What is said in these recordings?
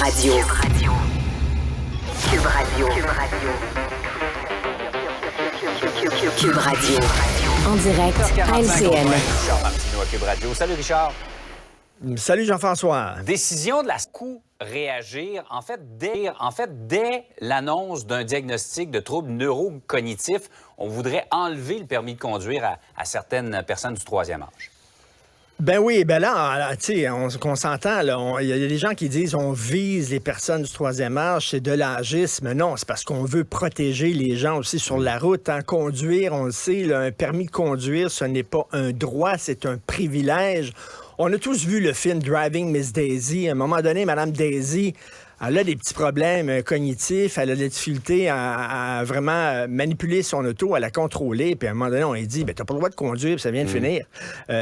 Radio. Cube Radio. Cube Radio. En direct à LCN. Richard Martineau à Cube Radio. Salut Richard. Salut Jean-François. Décision de la SAQ réagir, en fait, dès l'annonce d'un diagnostic de troubles neurocognitifs, on voudrait enlever le permis de conduire à certaines personnes du troisième âge. Ben oui, ben là, tu sais, qu'on s'entend, il y a des gens qui disent on vise les personnes du troisième âge, c'est de l'âgisme. Non, c'est parce qu'on veut protéger les gens aussi sur la route. Conduire, on le sait, là, un permis de conduire, ce n'est pas un droit, c'est un privilège. On a tous vu le film Driving Miss Daisy. À un moment donné, Mme Daisy, elle a des petits problèmes cognitifs, elle a des difficultés à vraiment manipuler son auto, à la contrôler. Puis à un moment donné, on lui dit, t'as pas le droit de conduire, puis ça vient de finir.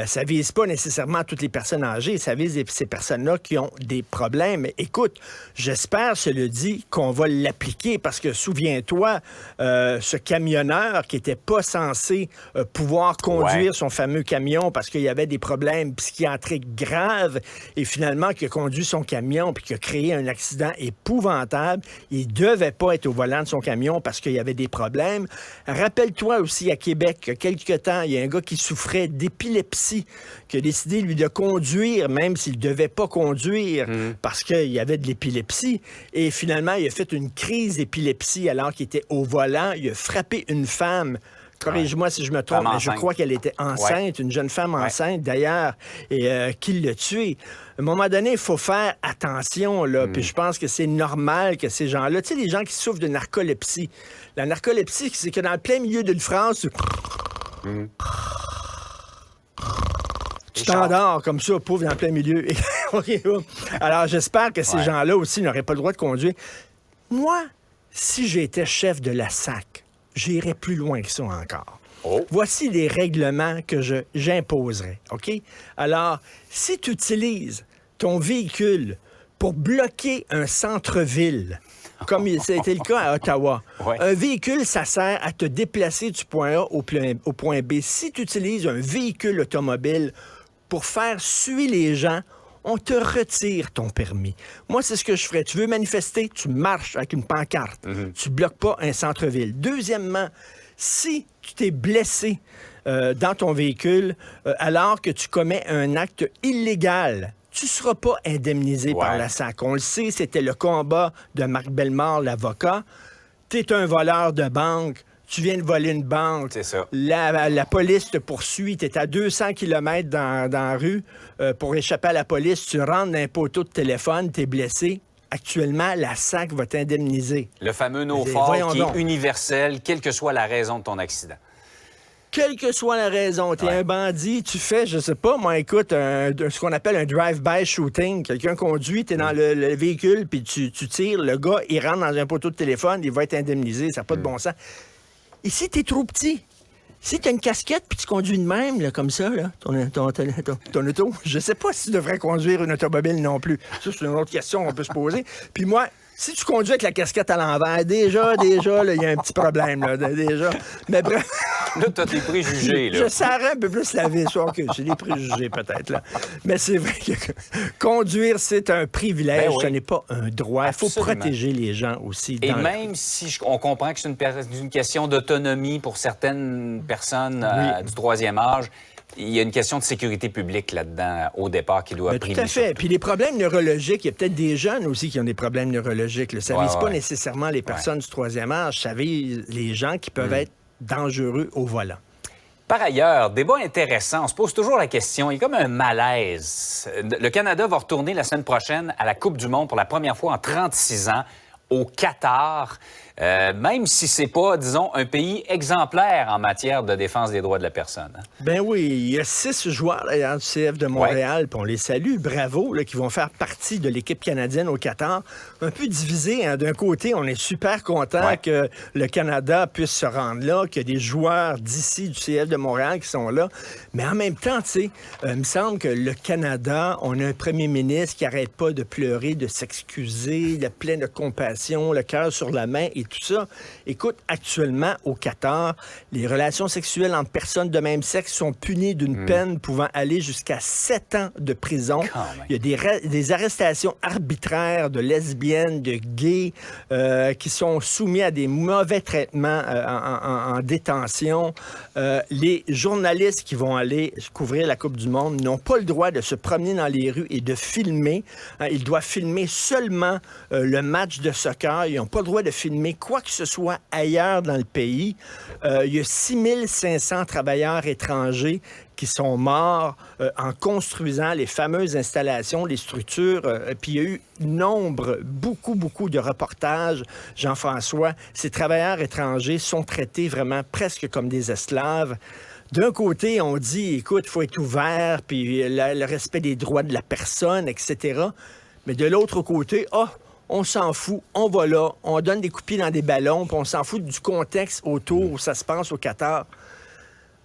Ça vise pas nécessairement toutes les personnes âgées, ça vise ces personnes-là qui ont des problèmes. Écoute, j'espère, cela dit, qu'on va l'appliquer, parce que souviens-toi, ce camionneur qui était pas censé pouvoir conduire son fameux camion parce qu'il y avait des problèmes psychiatriques graves, et finalement qui a conduit son camion puis qui a créé un accident épouvantable. Il devait pas être au volant de son camion parce qu'il y avait des problèmes. Rappelle-toi aussi à Québec, il y a quelque temps, il y a un gars qui souffrait d'épilepsie, qui a décidé, lui, de conduire, même s'il devait pas conduire parce qu'il y avait de l'épilepsie. Et finalement, il a fait une crise d'épilepsie alors qu'il était au volant. Il a frappé une femme. Corrige-moi si je me trompe, mais je crois qu'elle était enceinte, une jeune femme enceinte d'ailleurs, et qui l'a tuée. À un moment donné, il faut faire attention, là. Puis je pense que c'est normal que ces gens-là, tu sais, les gens qui souffrent de narcolepsie. La narcolepsie, c'est que dans le plein milieu d'une phrase, tu t'endors comme ça, pauvre, dans le plein milieu. Alors, j'espère que ces gens-là aussi n'auraient pas le droit de conduire. Moi, si j'étais chef de la SAQ, j'irais plus loin que ça encore. Voici les règlements que j'imposerais, OK? Alors, si tu utilises ton véhicule pour bloquer un centre-ville, comme c'était le cas à Ottawa, un véhicule, ça sert à te déplacer du point A au point B. Si tu utilises un véhicule automobile pour faire suer les gens, on te retire ton permis. Moi, c'est ce que je ferais. Tu veux manifester, tu marches avec une pancarte. Tu bloques pas un centre-ville. Deuxièmement, si tu t'es blessé dans ton véhicule alors que tu commets un acte illégal, tu ne seras pas indemnisé par la SAQ. On le sait, c'était le combat de Marc Bellemare, l'avocat. Tu es un voleur de banque. Tu viens de voler une banque. C'est ça. La police te poursuit. Tu es à 200 km dans la rue pour échapper à la police. Tu rentres dans un poteau de téléphone, tu es blessé. Actuellement, la SAQ va t'indemniser. Le fameux no-fault qui est universel, quelle que soit la raison de ton accident. Quelle que soit la raison, t'es un bandit, tu fais, je sais pas, moi, écoute, ce qu'on appelle un drive-by shooting. Quelqu'un conduit, t'es dans le véhicule, puis tu tires, le gars, il rentre dans un poteau de téléphone, il va être indemnisé, ça n'a pas de bon sens. Ici, t'es trop petit. Si t'as une casquette puis tu conduis de même, là, comme ça, là, ton auto, je sais pas si tu devrais conduire une automobile non plus. Ça, c'est une autre question qu'on peut se poser. Puis moi, si tu conduis avec la casquette à l'envers, déjà, il y a un petit problème, là, déjà. Mais bref. Là, t'as tes préjugés, là. Je serrais un peu plus la vis, que j'ai des préjugés, peut-être, là. Mais c'est vrai que conduire, c'est un privilège, ce n'est pas un droit. Il faut protéger les gens aussi. Et même si on comprend que c'est une question d'autonomie pour certaines personnes du troisième âge, il y a une question de sécurité publique là-dedans, au départ, qui doit primer. Tout à fait. Puis les problèmes neurologiques, il y a peut-être des jeunes aussi qui ont des problèmes neurologiques. Là. Ça ne vise pas nécessairement les personnes du troisième âge, ça vise les gens qui peuvent être dangereux au volant. Par ailleurs, débat intéressant, on se pose toujours la question, il y a comme un malaise. Le Canada va retourner la semaine prochaine à la Coupe du monde pour la première fois en 36 ans au Qatar. Même si c'est pas, disons, un pays exemplaire en matière de défense des droits de la personne. Hein? Ben oui, il y a 6 joueurs d'ailleurs du CF de Montréal, puis on les salue, bravo, là, qui vont faire partie de l'équipe canadienne au Qatar. Un peu divisé, hein. D'un côté, on est super content que le Canada puisse se rendre là, qu'il y a des joueurs d'ici, du CF de Montréal qui sont là. Mais en même temps, tu sais, il me semble que le Canada, on a un premier ministre qui arrête pas de pleurer, de s'excuser, de plein de compassion détermination, le cœur sur la main et tout ça. Écoute, actuellement, au Qatar, les relations sexuelles entre personnes de même sexe sont punies d'une peine pouvant aller jusqu'à 7 ans de prison. Il y a des arrestations arbitraires de lesbiennes, de gays qui sont soumis à des mauvais traitements en détention. Les journalistes qui vont aller couvrir la Coupe du Monde n'ont pas le droit de se promener dans les rues et de filmer. Ils doivent filmer seulement le match de soccer. Ils n'ont pas le droit de filmer quoi que ce soit ailleurs dans le pays. Il y a 6500 travailleurs étrangers qui sont morts en construisant les fameuses installations, les structures. Puis il y a eu beaucoup de reportages, Jean-François. Ces travailleurs étrangers sont traités vraiment presque comme des esclaves. D'un côté, on dit, écoute, il faut être ouvert, puis le respect des droits de la personne, etc. Mais de l'autre côté, on s'en fout, on va là, on donne des coups de pied dans des ballons, puis on s'en fout du contexte autour où ça se passe au Qatar.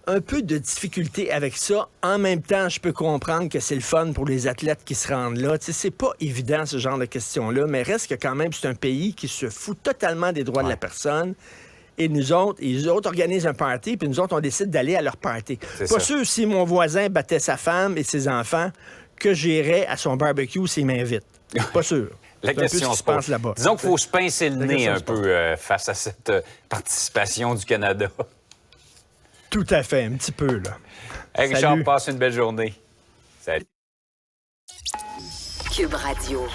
Un peu de difficulté avec ça. En même temps, je peux comprendre que c'est le fun pour les athlètes qui se rendent là. Tu sais, c'est pas évident, ce genre de questions-là, mais reste que quand même, c'est un pays qui se fout totalement des droits de la personne. Et nous autres, ils organisent un party, puis nous autres, on décide d'aller à leur party. Pas sûr si mon voisin battait sa femme et ses enfants que j'irais à son barbecue s'il m'invite. Pas sûr. La question se passe là-bas. Disons qu'il faut se pincer le nez un peu face à cette participation du Canada. Tout à fait, un petit peu, là. Hey, Richard, passe une belle journée. Salut. Cube Radio.